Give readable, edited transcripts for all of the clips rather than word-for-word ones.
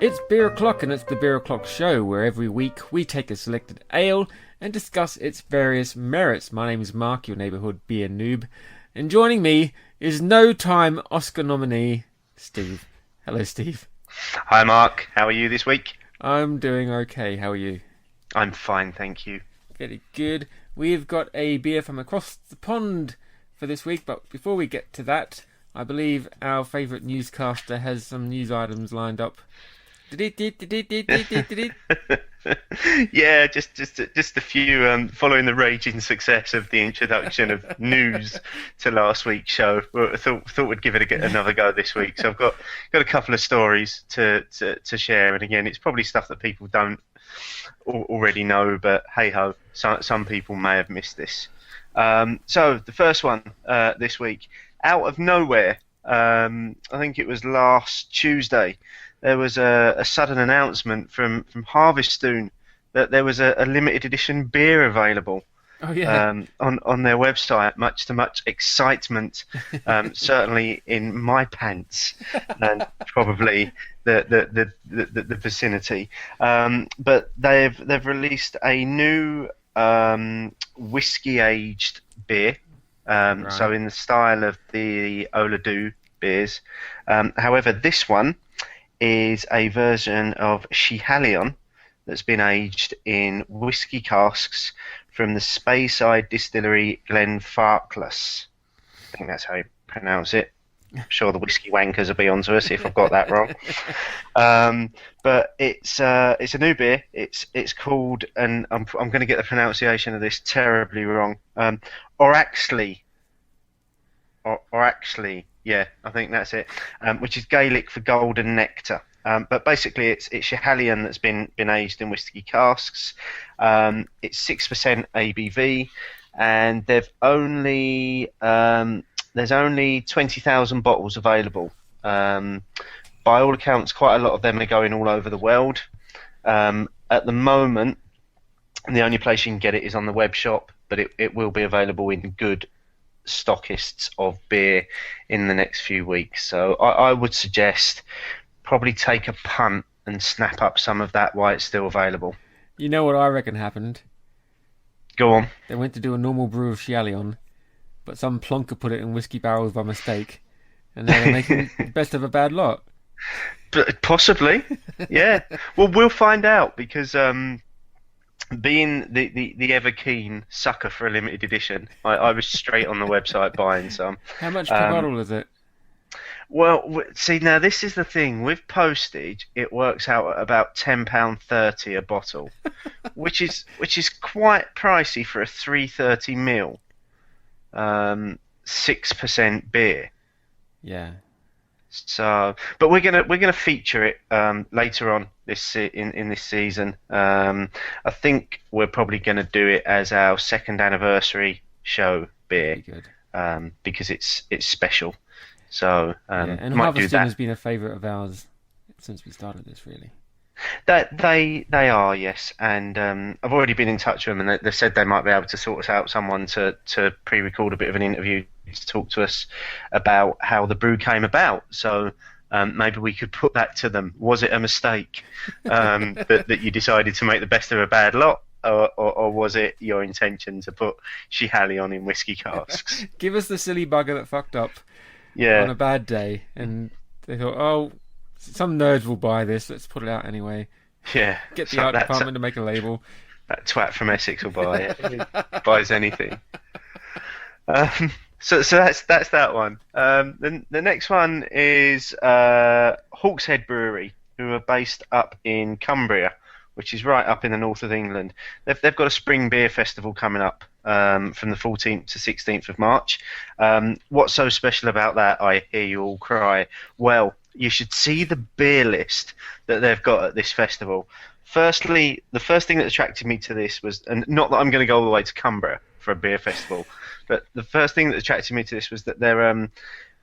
It's Beer O'Clock, and it's the Beer O'Clock show, where every week we take a selected ale and discuss its various merits. My name is Mark, your neighbourhood beer noob, and joining me is no-time Oscar nominee, Steve. Hello, Steve. Hi, Mark. How are you this week? I'm doing okay. How are you? I'm fine, thank you. Very good. We've got a beer from across the pond for this week, but before we get to that, I believe our favourite newscaster has some news items lined up. Yeah, just a few. Following the raging success of the introduction of news to last week's show, I thought we'd give it another go this week. So I've got a couple of stories to share, and again, it's probably stuff that people don't already know, but hey ho, some people may have missed this. So the first one this week, out of nowhere, I think it was last Tuesday, there was a sudden announcement from Harvestoon that there was a limited edition beer available. Oh, yeah. On their website, much excitement, certainly in my pants and probably the vicinity. But they've released a new whiskey aged beer. Right. So in the style of the Oladu beers. However, this one is a version of Schiehallion that's been aged in whiskey casks from the Speyside distillery Glenfarclas. I think that's how you pronounce it. I'm sure the whiskey wankers will be onto us if I've got that wrong. But it's a new beer. It's called, and I'm going to get the pronunciation of this terribly wrong. Oraxley. Yeah, I think that's it. Which is Gaelic for golden nectar. But basically, it's Schiehallion that's been aged in whiskey casks. It's 6% ABV, and there's only 20,000 bottles available. By all accounts, quite a lot of them are going all over the world. At the moment, the only place you can get it is on the web shop, but it will be available in good stockists of beer in the next few weeks. So I would suggest probably take a punt and snap up some of that while it's still available. You know what I reckon happened? Go on. They went to do a normal brew of Schiehallion, but some plonker put it in whiskey barrels by mistake, and now they're making the best of a bad lot. But possibly, yeah. Well, we'll find out, because being the ever keen sucker for a limited edition, I was straight on the website buying some. How much per bottle is it? Well, see, now this is the thing. With postage, it works out at about £10.30 a bottle, which is quite pricey for a 330ml, 6% beer. Yeah. So, but we're gonna feature it later on in this season. I think we're probably gonna do it as our second anniversary show beer, Good. Because it's special. So Yeah, and might do Harvestoon that. has been a favourite of ours since we started this, really. That they are, yes, and I've already been in touch with them, and they said they might be able to sort us out someone to pre-record a bit of an interview to talk to us about how the brew came about. So maybe we could put that to them. Was it a mistake that you decided to make the best of a bad lot, or was it your intention to put Schiehallion in whiskey casks? Give us the silly bugger that fucked up Yeah. on a bad day, and they thought, oh, some nerds will buy this, let's put it out anyway. Yeah. Get the So art that's- department to make a label. That twat from Essex will buy it. He buys anything. So that's that one. The next one is Hawkshead Brewery, who are based up in Cumbria, which is right up in the north of England. They've got a spring beer festival coming up from the 14th to 16th of March. What's so special about that, I hear you all cry? Well, you should see the beer list that they've got at this festival. Firstly, the first thing that attracted me to this was, and not that I'm going to go all the way to Cumbria for a beer festival, but the first thing that attracted me to this was that they're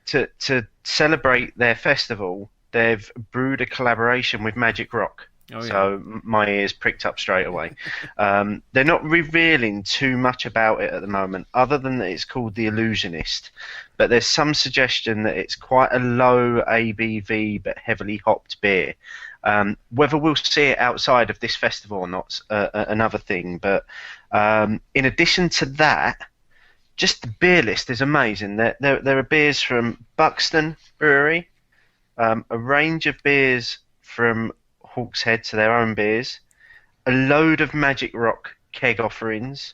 to celebrate their festival, they've brewed a collaboration with Magic Rock. Oh, yeah. So my ears pricked up straight away. They're not revealing too much about it at the moment, other than that it's called The Illusionist. But there's some suggestion that it's quite a low ABV but heavily hopped beer. Whether we'll see it outside of this festival or not's another thing. But in addition to that, just the beer list is amazing. There are beers from Buxton Brewery, a range of beers from Hawkshead, so their own beers, a load of Magic Rock keg offerings,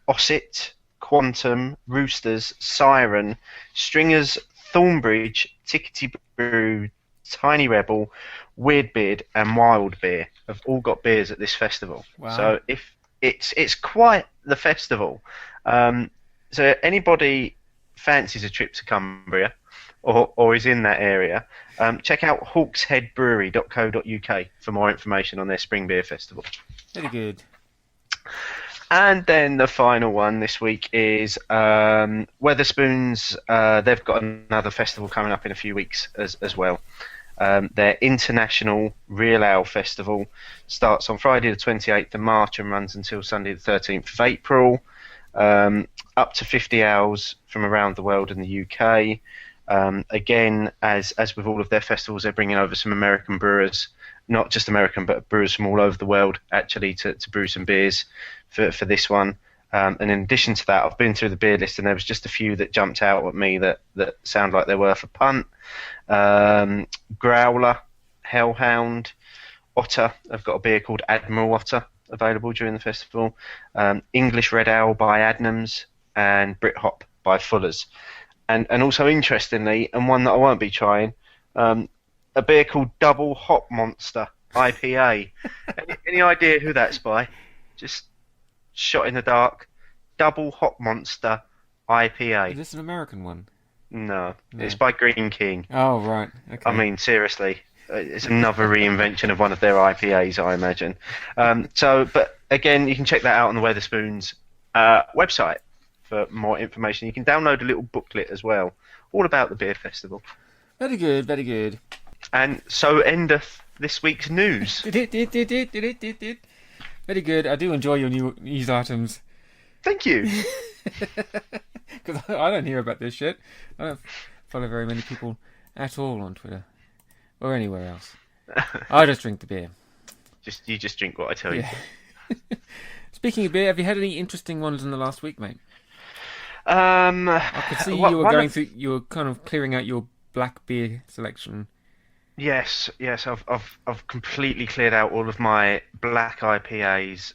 Osset, Quantum, Roosters, Siren, Stringers, Thornbridge, Tickety Brew, Tiny Rebel, Weird Beard, and Wild Beer have all got beers at this festival. Wow. So if it's quite the festival. So anybody fancies a trip to Cumbria or is in that area, check out hawksheadbrewery.co.uk for more information on their Spring Beer Festival. Very good. And then the final one this week is Weatherspoons. They've got another festival coming up in a few weeks as well. Their International Real Ale Festival starts on Friday the 28th of March and runs until Sunday the 13th of April. Up to 50 ales from around the world in the UK. Again, as with all of their festivals, they're bringing over some American brewers, not just American, but brewers from all over the world, actually, to brew some beers for this one. And in addition to that, I've been through the beer list, and there was just a few that jumped out at me that sound like they're worth a punt. Growler, Hellhound, Otter. I've got a beer called Admiral Otter available during the festival. English Red Ale by Adnams, and Brit Hop by Fuller's. And also, interestingly, and one that I won't be trying, a beer called Double Hop Monster IPA. Any idea who that's by? Just shot in the dark. Double Hop Monster IPA. Is this an American one? No, it's by Green King. Oh, right. Okay. I mean, seriously, it's another reinvention of one of their IPAs, I imagine. But again, you can check that out on the Weatherspoons website for more information. You can download a little booklet as well, all about the beer festival. Very good, very good. And so endeth this week's news. Very good. I do enjoy your new news items. Thank you. Because I don't hear about this shit. I don't follow very many people at all on Twitter or anywhere else. I just drink the beer. You just drink what I tell you. Speaking of beer, have you had any interesting ones in the last week, mate? I could see you were kind of clearing out your black beer selection. Yes. I've completely cleared out all of my black IPAs,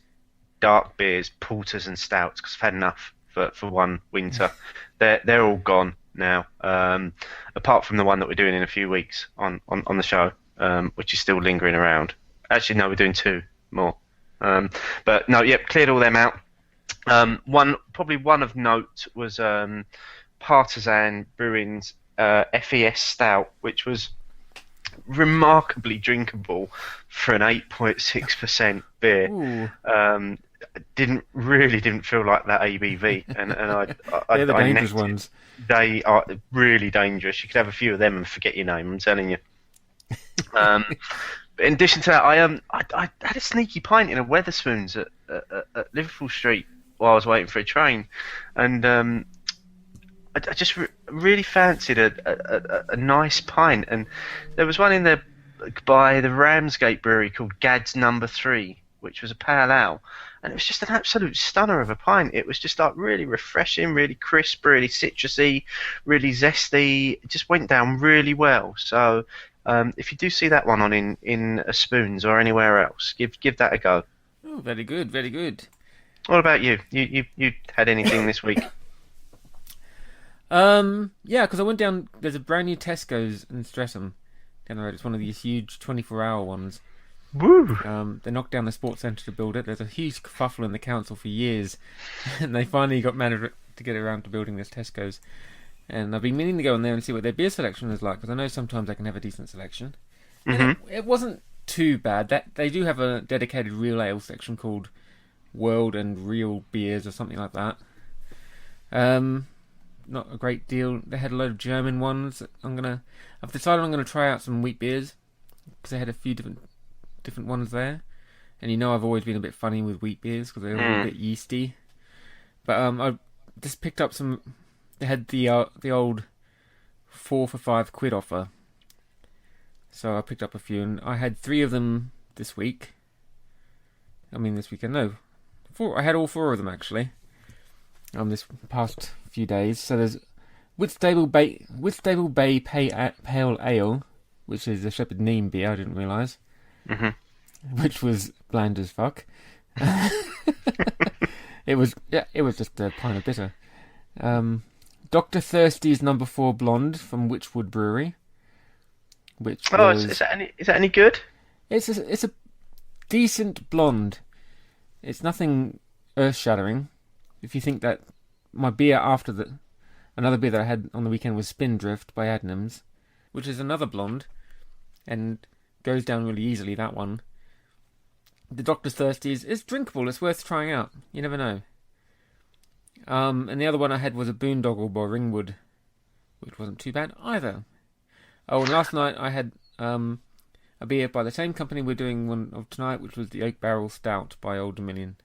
dark beers, porters, and stouts because I've had enough for one winter. They're all gone now. Apart from the one that we're doing in a few weeks on the show, which is still lingering around. Actually, no, we're doing two more. But no, cleared all them out. One of note was Partisan Brewing's FES Stout, which was remarkably drinkable for an 8.6% beer. Didn't feel like that ABV, and they're the dangerous ones. They are really dangerous. You could have a few of them and forget your name. I'm telling you. But in addition to that, I had a sneaky pint in a Weatherspoons at Liverpool Street while I was waiting for a train, and I just really fancied a nice pint, and there was one in there by the Ramsgate Brewery called Gad's Number 3, which was a pale ale, and it was just an absolute stunner of a pint. It was just like really refreshing, really crisp, really citrusy, really zesty. It just went down really well. So if you do see that one on in a Spoons or anywhere else, give that a go. Oh, very good, very good. What about you? You had anything this week? Yeah, because I went down. There's a brand new Tesco's in Streatham down the road. It's one of these huge 24-hour ones. Woo! They knocked down the sports centre to build it. There's a huge kerfuffle in the council for years, and they finally got managed to get around to building this Tesco's. And I've been meaning to go in there and see what their beer selection is like, because I know sometimes they can have a decent selection. Mm-hmm. It wasn't too bad. That they do have a dedicated real ale section called World and Real Beers or something like that. Not a great deal. They had a load of German ones. I've decided I'm gonna try out some wheat beers because they had a few different ones there. And you know I've always been a bit funny with wheat beers because they're a bit yeasty. But I just picked up some. They had the old 4 for £5 offer. So I picked up a few, and I had 3 of them this week. I mean, this weekend, no. 4. I had all 4 of them, actually. This past few days. So there's Whitstable Bay Pale Ale, which is a Shepherd Neame beer, I didn't realise. Mm-hmm. Which was bland as fuck. It was just a pint of bitter. Dr. Thirsty's Number 4 Blonde from Witchwood Brewery. Is that any good? It's a decent blonde. It's nothing earth-shattering. If you think that my beer after another beer that I had on the weekend was Spindrift by Adnams, which is another blonde, and goes down really easily, that one. The Dr. Thirsty's is drinkable. It's worth trying out. You never know. And the other one I had was a Boondoggle by Ringwood, which wasn't too bad either. Oh, and last night I had a beer by the same company we're doing one of tonight, which was the Oak Barrel Stout by Old Dominion.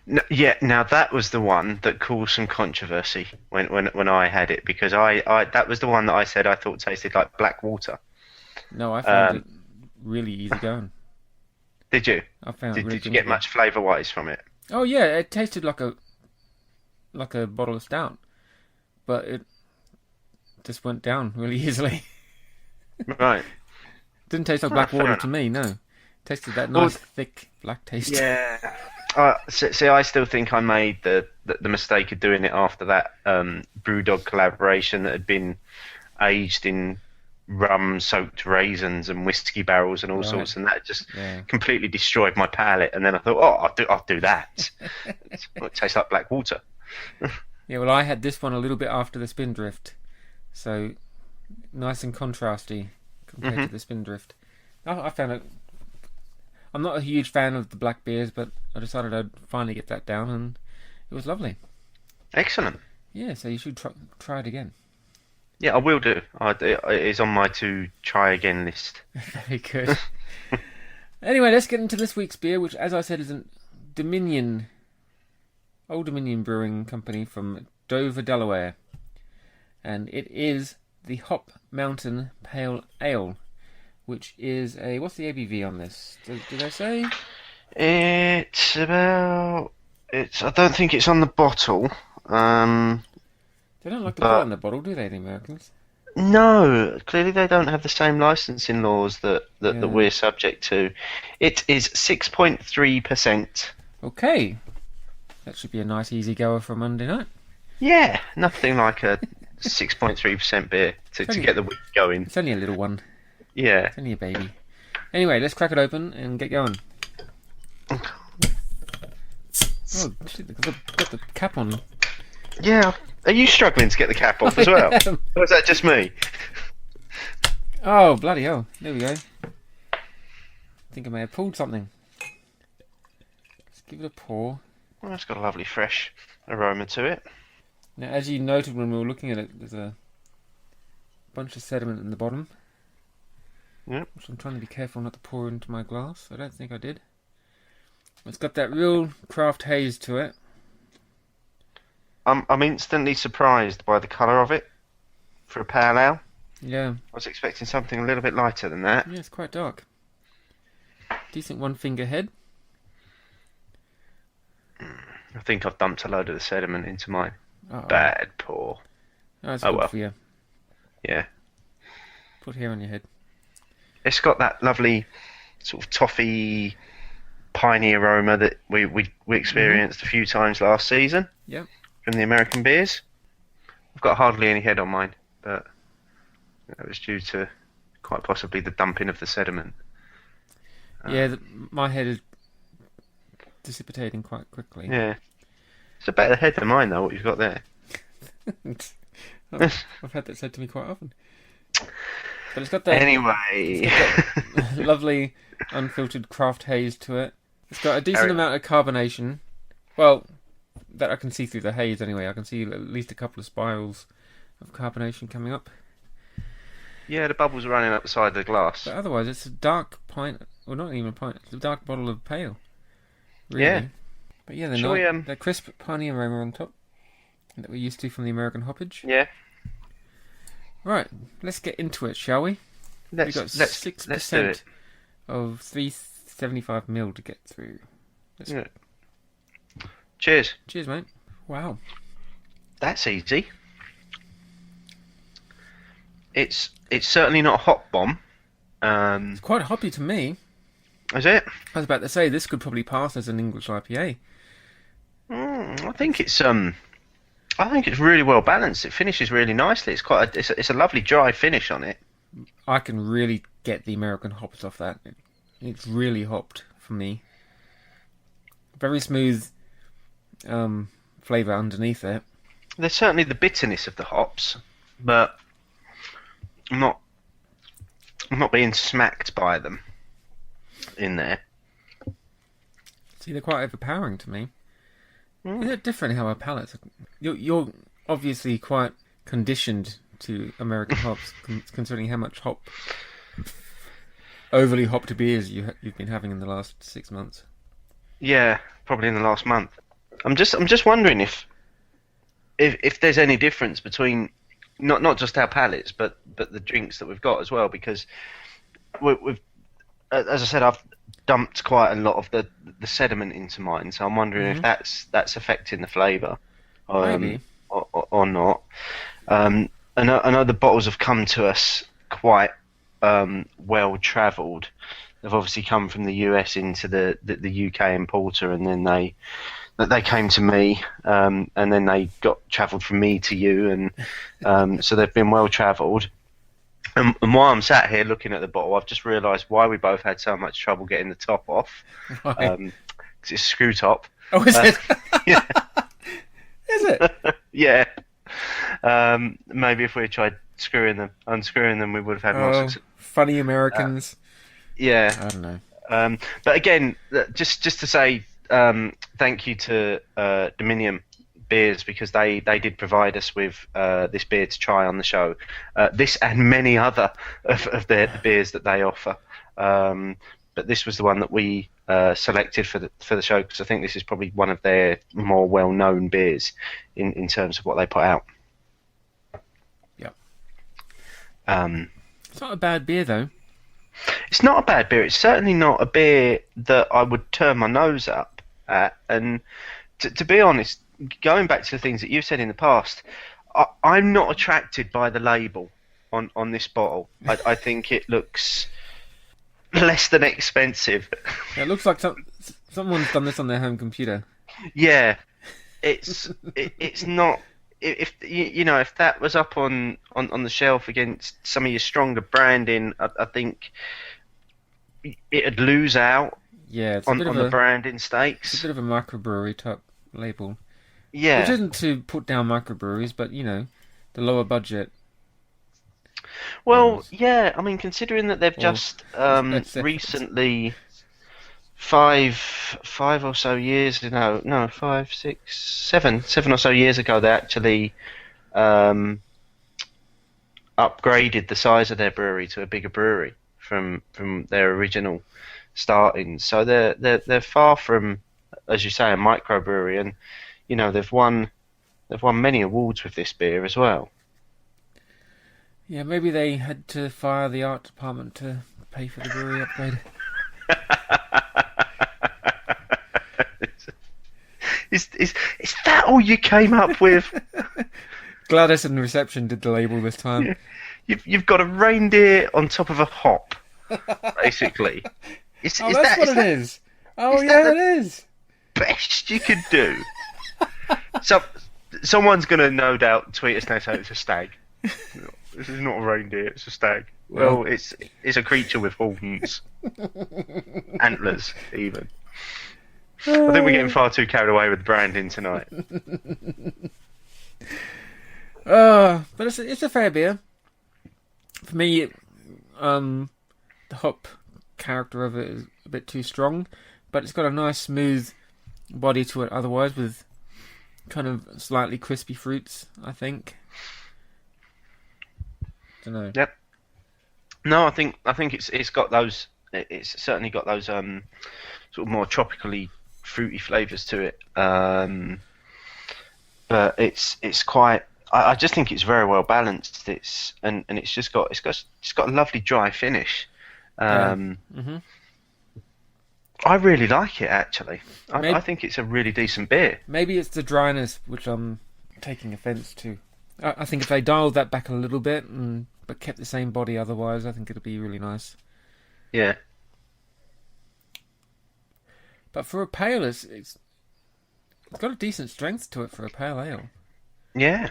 Now that was the one that caused some controversy when I had it, because I that was the one that I said I thought tasted like black water. No, I found it really easy going. Did you? I found it really Did you get much flavour-wise from it? Oh yeah, it tasted like a bottle of stout, but it just went down really easily. Right. Didn't taste like black water to me, no. Tasted that nice, thick, black taste. Yeah. See, I still think I made the mistake of doing it after that Brewdog collaboration that had been aged in rum-soaked raisins and whiskey barrels and all sorts, and that just completely destroyed my palate. And then I thought, I'll do that. It tastes like black water. Yeah, well, I had this one a little bit after the Spindrift, so nice and contrasty compared to the Spindrift. I found it. I'm not a huge fan of the black beers, but I decided I'd finally get that down, and it was lovely. Excellent. Yeah, so you should try it again. Yeah, I will do. It is on my to try again list. Very good. Anyway, let's get into this week's beer, which, as I said, is an Old Dominion Brewing Company from Dover, Delaware. And it is the Hop Mountain Pale Ale, which is a... What's the ABV on this? Did they say? It's about... I don't think it's on the bottle. They don't like to put it on the bottle, do they, the Americans? No, clearly they don't have the same licensing laws that we're subject to. It is 6.3%. Okay. That should be a nice easy goer for a Monday night. Yeah, nothing like a 6.3% beer to get the week going. It's only a little one. Yeah. It's only a baby. Anyway, let's crack it open and get going. Oh, shit, got the cap on. Yeah. Are you struggling to get the cap off as well? Or is that just me? Oh, bloody hell. There we go. I think I may have pulled something. Let's give it a pour. Well, it's got a lovely fresh aroma to it. Now, as you noted when we were looking at it, there's a bunch of sediment in the bottom. Yep. Which I'm trying to be careful not to pour into my glass. I don't think I did. It's got that real craft haze to it. I'm instantly surprised by the colour of it for a pale ale. Yeah. I was expecting something a little bit lighter than that. Yeah, it's quite dark. Decent one finger head. I think I've dumped a load of the sediment into my bad pour. Oh, that's good for you. Yeah. Put hair on your head. It's got that lovely sort of toffee, piney aroma that we experienced a few times last season. Yep. From the American beers. I've got hardly any head on mine, but that was due to quite possibly the dumping of the sediment. Yeah, my head is dissipating quite quickly. Yeah. It's a better head than mine, though, what you've got there. I've had that said to me quite often. But it's got that... Anyway. It's got that lovely, unfiltered craft haze to it. It's got a decent amount of carbonation. Well... that I can see through the haze anyway. I can see at least a couple of spirals of carbonation coming up. Yeah, the bubbles are running up the side of the glass. But otherwise, it's a dark pint, or not even a pint, it's a dark bottle of pale. Really. Yeah. But yeah, they're crisp piney aroma on top that we're used to from the American hoppage. Yeah. Right, let's get into it, shall we? We've got Let's do 6% it. of 375 ml to get through. Yeah. Cheers. Cheers, mate. Wow. That's easy. It's certainly not a hop bomb. It's quite hoppy to me. Is it? I was about to say this could probably pass as an English IPA. I think it's really well balanced. It finishes really nicely. It's a lovely dry finish on it. I can really get the American hops off that. It's really hopped for me. Very smooth flavour underneath it. There's certainly the bitterness of the hops, but I'm not being smacked by them in there. See, they're quite overpowering to me. Is it different how our palates? You're obviously quite conditioned to American hops, considering how much overly hopped beers you've been having in the last 6 months. Yeah, probably in the last month. I'm just wondering if there's any difference between not just our palates, but the drinks that we've got as well, because we've as I said, I've dumped quite a lot of the sediment into mine, so I'm wondering if that's affecting the flavour, Maybe. or not. I know the bottles have come to us quite well travelled. They've obviously come from the US into the UK importer, and then they came to me, and then they got travelled from me to you, and so they've been well travelled. And while I'm sat here looking at the bottle, I've just realised why we both had so much trouble getting the top off. Right. 'Cause it's a screw top. Oh, is it? Yeah. Is it? Yeah. Maybe if we had tried unscrewing them, we would have had more success. Funny Americans. Yeah. I don't know. But again, just to say thank you to Dominion Beers, because they did provide us with this beer to try on the show. This and many other of the beers that they offer. But this was the one that we selected for the show, because I think this is probably one of their more well-known beers in terms of what they put out. Yeah. Um, It's not a bad beer, though. It's not a bad beer. It's certainly not a beer that I would turn my nose up at. And to be honest, going back to the things that you've said in the past, I'm not attracted by the label on this bottle. I think it looks less than expensive. It looks like someone's done this on their home computer. Yeah, it's not. If if that was up on the shelf against some of your stronger branding, I think it'd lose out. Yeah, it's on the branding stakes. It's a bit of a microbrewery type label. Yeah, which isn't to put down microbreweries, but the lower budget. Well, yeah, I mean, considering that they've just recently, five or so years, 5, 6, 7 or so years ago, they actually upgraded the size of their brewery to a bigger brewery from their original starting. So they're far from, as you say, a microbrewery, and they've won many awards with this beer as well. Yeah, maybe they had to fire the art department to pay for the brewery upgrade. Is that all you came up with? Gladys and reception did the label this time. You've got a reindeer on top of a hop, basically. That's what it is. Oh, yeah, it is. Best you could do. So, someone's going to no doubt tweet us now saying it's a stag. This is not a reindeer, it's a stag. Well, it's a creature with horns. Antlers, even. I think we're getting far too carried away with branding tonight. But it's a fair beer. For me, the hop character of it is a bit too strong, but it's got a nice smooth body to it otherwise, with kind of slightly crispy fruits, I think. Don't know. Yep. No, I think it's got those. It's certainly got those sort of more tropically fruity flavours to it. But it's quite. I just think it's very well balanced. It's just got a lovely dry finish. Yeah. Um, hmm I really like it actually. Maybe, I think it's a really decent beer. maybe it's the dryness which I'm taking offence to. I think if they dialed that back a little bit but kept the same body otherwise, I think it'd be really nice. Yeah. But for a pale, it's got a decent strength to it for a pale ale. Yeah.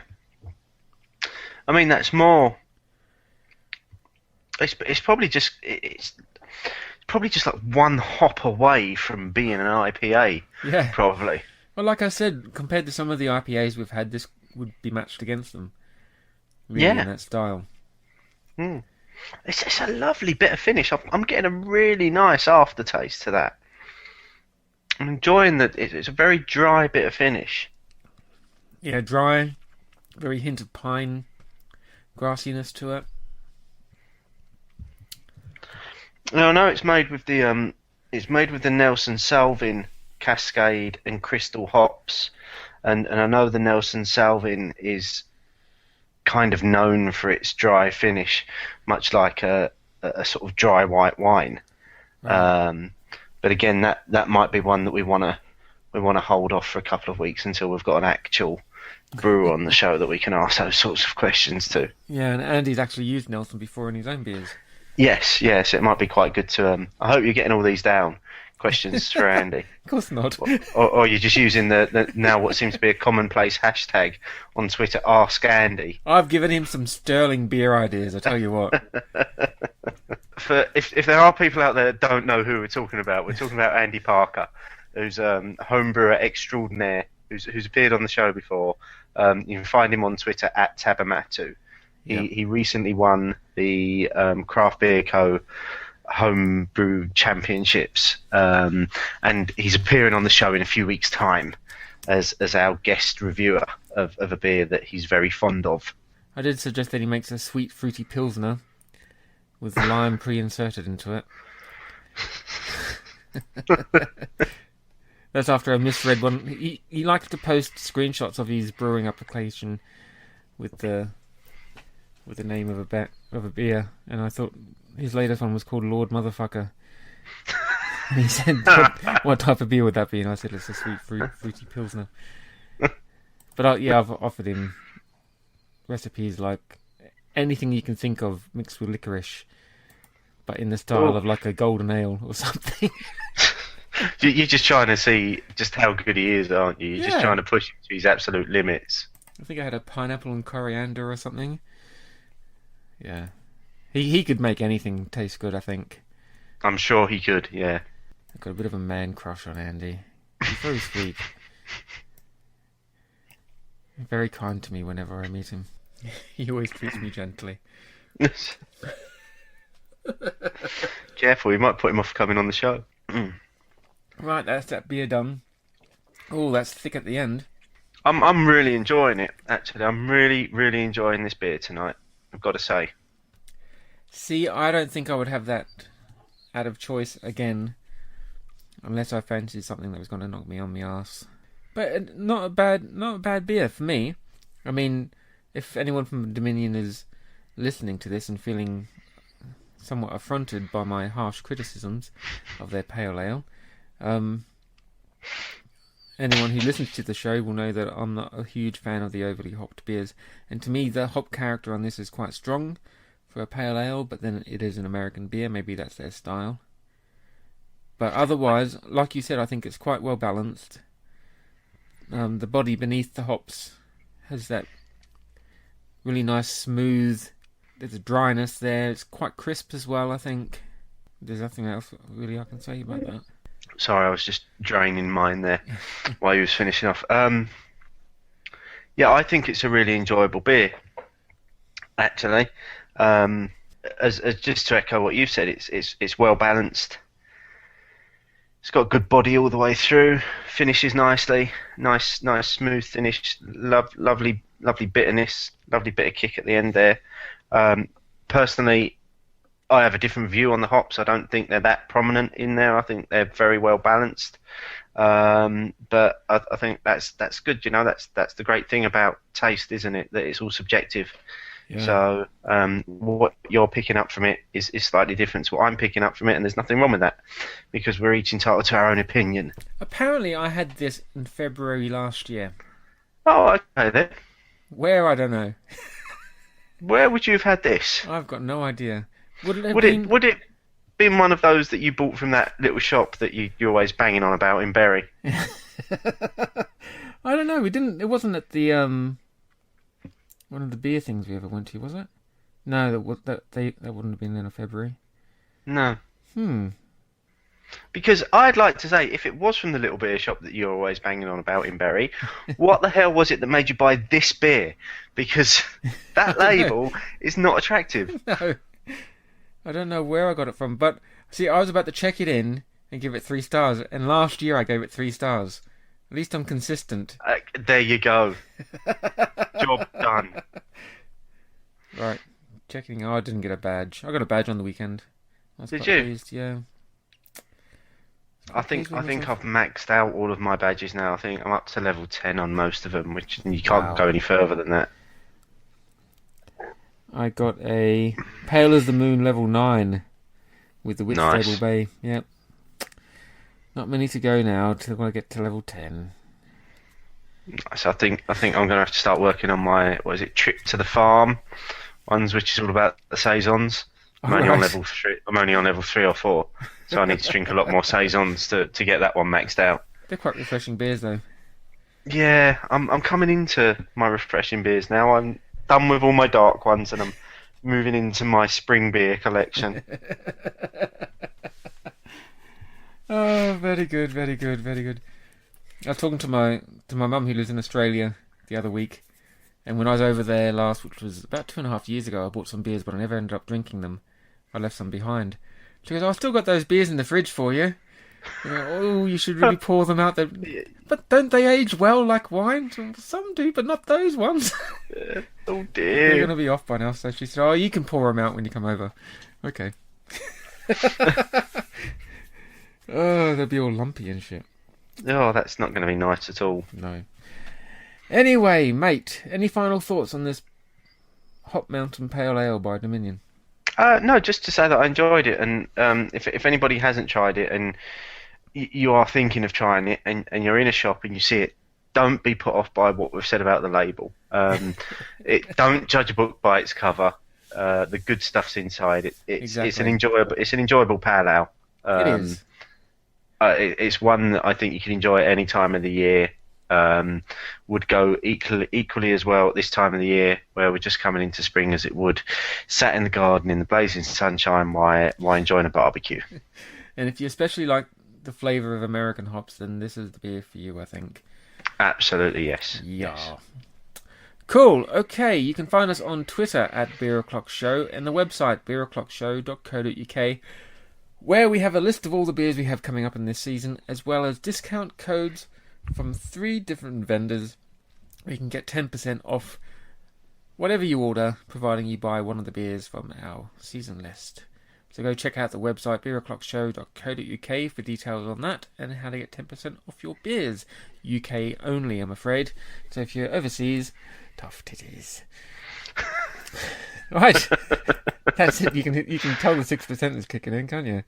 I mean, that's more. It's probably just like one hop away from being an IPA. Yeah. Probably. Well, like I said, compared to some of the IPAs we've had, this would be matched against them. Really, Yeah. in that style. Mm. It's a lovely bit of finish. I'm getting a really nice aftertaste to that. I'm enjoying that. It's a very dry bit of finish. Yeah, dry, very hint of pine, grassiness to it. Now, I know it's made with the Nelson Salvin Cascade and Crystal hops, and I know the Nelson Salvin is kind of known for its dry finish, much like a sort of dry white wine. Right. But again, that might be one that we want to hold off for a couple of weeks until we've got an actual brewer on the show that we can ask those sorts of questions to. Yeah, and Andy's actually used Nelson before in his own beers. Yes, it might be quite good to. I hope you're getting all these down. Questions for Andy. Of course not. Or you're just using the now what seems to be a commonplace hashtag on Twitter, Ask Andy. I've given him some sterling beer ideas, I tell you what. If there are people out there that don't know who we're talking about Andy Parker, who's home brewer extraordinaire, who's appeared on the show before. You can find him on Twitter at Tabamatu. He recently won the Craft Beer Co. Homebrew Championships, and he's appearing on the show in a few weeks' time as our guest reviewer of a beer that he's very fond of. I did suggest that he makes a sweet fruity pilsner with lime pre-inserted into it. That's after I misread one. He likes to post screenshots of his brewing application with the name of a beer, and I thought his latest one was called Lord Motherfucker. And he said, what type of beer would that be? And I said, it's a sweet fruity pilsner. But I've offered him recipes like anything you can think of mixed with licorice, but in the style of like a golden ale or something. You're just trying to see just how good he is, aren't you? You're just Yeah. trying to push him to his absolute limits. I think I had a pineapple and coriander or something. Yeah. He could make anything taste good, I think. I'm sure he could, yeah. I've got a bit of a man crush on Andy. He's very sweet. Very kind to me whenever I meet him. He always treats me gently. Careful, you might put him off coming on the show. Right, that's that beer done. Oh, that's thick at the end. I'm really enjoying it, actually. I'm really, really enjoying this beer tonight, I've got to say. See, I don't think I would have that out of choice again, unless I fancied something that was going to knock me on the arse. But not a bad beer for me. I mean, if anyone from Dominion is listening to this and feeling somewhat affronted by my harsh criticisms of their pale ale, anyone who listens to the show will know that I'm not a huge fan of the overly hopped beers, and to me the hop character on this is quite strong for a pale ale, but then it is an American beer, maybe that's their style. But otherwise, like you said, I think it's quite well balanced. The body beneath the hops has that really nice smooth, there's a dryness there, it's quite crisp as well, I think. There's nothing else really I can say about that. Sorry, I was just draining mine there while you was finishing off. Yeah, I think it's a really enjoyable beer, actually. As just to echo what you've said, it's well balanced. It's got good body all the way through. Finishes nicely. Nice smooth finish. Lovely bitterness. Lovely bit of kick at the end there. Personally, I have a different view on the hops. I don't think they're that prominent in there. I think they're very well balanced. But I think that's good. You know, that's the great thing about taste, isn't it? That it's all subjective. Yeah. So what you're picking up from it is slightly different to what I'm picking up from it, and there's nothing wrong with that because we're each entitled to our own opinion. Apparently, I had this in February last year. Oh, okay then. Where, I don't know. Where would you have had this? I've got no idea. Would it been one of those that you bought from that little shop that you're always banging on about in Bury? I don't know. It wasn't at the one of the beer things we ever went to, was it? No, that wouldn't have been in February. No. Because I'd like to say, if it was from the little beer shop that you're always banging on about in Bury, what the hell was it that made you buy this beer? Because that label is not attractive. No. I don't know where I got it from, but see, I was about to check it in and give it 3 stars, and last year I gave it 3 stars. At least I'm consistent. There you go. Job done. Right, checking. Oh, I didn't get a badge. I got a badge on the weekend. Did you? Pleased, yeah. I think I've maxed out all of my badges now. I think I'm up to level 10 on most of them, which you can't go any further than that. I got a Pale as the Moon level 9 with the Whitstable Bay. Yep. Not many to go now till I get to level 10. So I think I'm going to have to start working on my trip to the farm ones, which is all about the saisons. I'm only on level 3. I'm only on level 3 or 4, so I need to drink a lot more saisons to get that one maxed out. They're quite refreshing beers, though. Yeah, I'm coming into my refreshing beers now. I'm done with all my dark ones, and I'm moving into my spring beer collection. Oh, very good, very good, very good. I was talking to my mum who lives in Australia the other week, and when I was over there last, which was about 2.5 years ago, I bought some beers, but I never ended up drinking them. I left some behind. She goes, "I've still got those beers in the fridge for you." Oh, you should really pour them out. But don't they age well like wine? Some do, but not those ones. Oh dear. They're going to be off by now. So she said, "Oh, you can pour them out when you come over." Okay. Oh, they'll be all lumpy and shit. Oh, that's not going to be nice at all. No. Anyway, mate, any final thoughts on this Hop Mountain Pale Ale by Dominion? No, just to say that I enjoyed it, and if anybody hasn't tried it and you are thinking of trying it, and you're in a shop and you see it, don't be put off by what we've said about the label. Don't judge a book by its cover. The good stuff's inside. It's an enjoyable pale ale. It is. It's one that I think you can enjoy at any time of the year. Would go equally as well at this time of the year, where we're just coming into spring, as it would sat in the garden in the blazing sunshine while enjoying a barbecue. And if you especially like the flavour of American hops, then this is the beer for you, I think. Absolutely, yes. Yeah. Yes. Cool. Okay, you can find us on Twitter at Beer O'Clock Show and the website beeroclockshow.co.uk, where we have a list of all the beers we have coming up in this season, as well as discount codes from 3 different vendors. You can get 10% off whatever you order, providing you buy one of the beers from our season list. So go check out the website beeroclockshow.co.uk for details on that and how to get 10% off your beers. UK only, I'm afraid. So if you're overseas, tough titties. Right. That's it. You can tell the 6% is kicking in, can't you?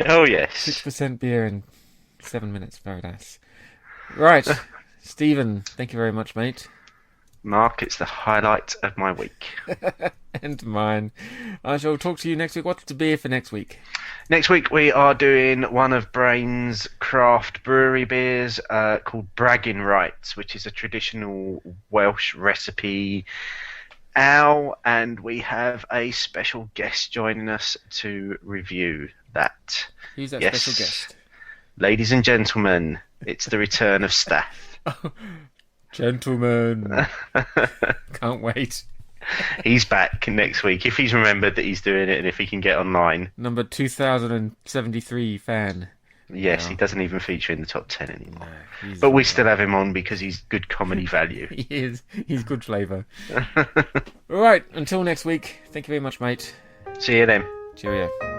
Oh yes. 6% beer in 7 minutes. Very nice. Right, Stephen, thank you very much, mate. Mark, it's the highlight of my week. And mine. I shall talk to you next week. What's the beer for next week? Next week we are doing one of Brain's craft brewery beers called Bragging Rights, which is a traditional Welsh recipe ale, and we have a special guest joining us to review that. Who's that special guest? Ladies and gentlemen, it's the return of Staff. Gentlemen. Can't wait. He's back next week, if he's remembered that he's doing it and if he can get online. Number 2073 fan. Yes, He doesn't even feature in the top 10 anymore. No, but we still have him on because he's good comedy value. He is. He's good flavour. Alright, until next week. Thank you very much, mate. See you then. Cheerio.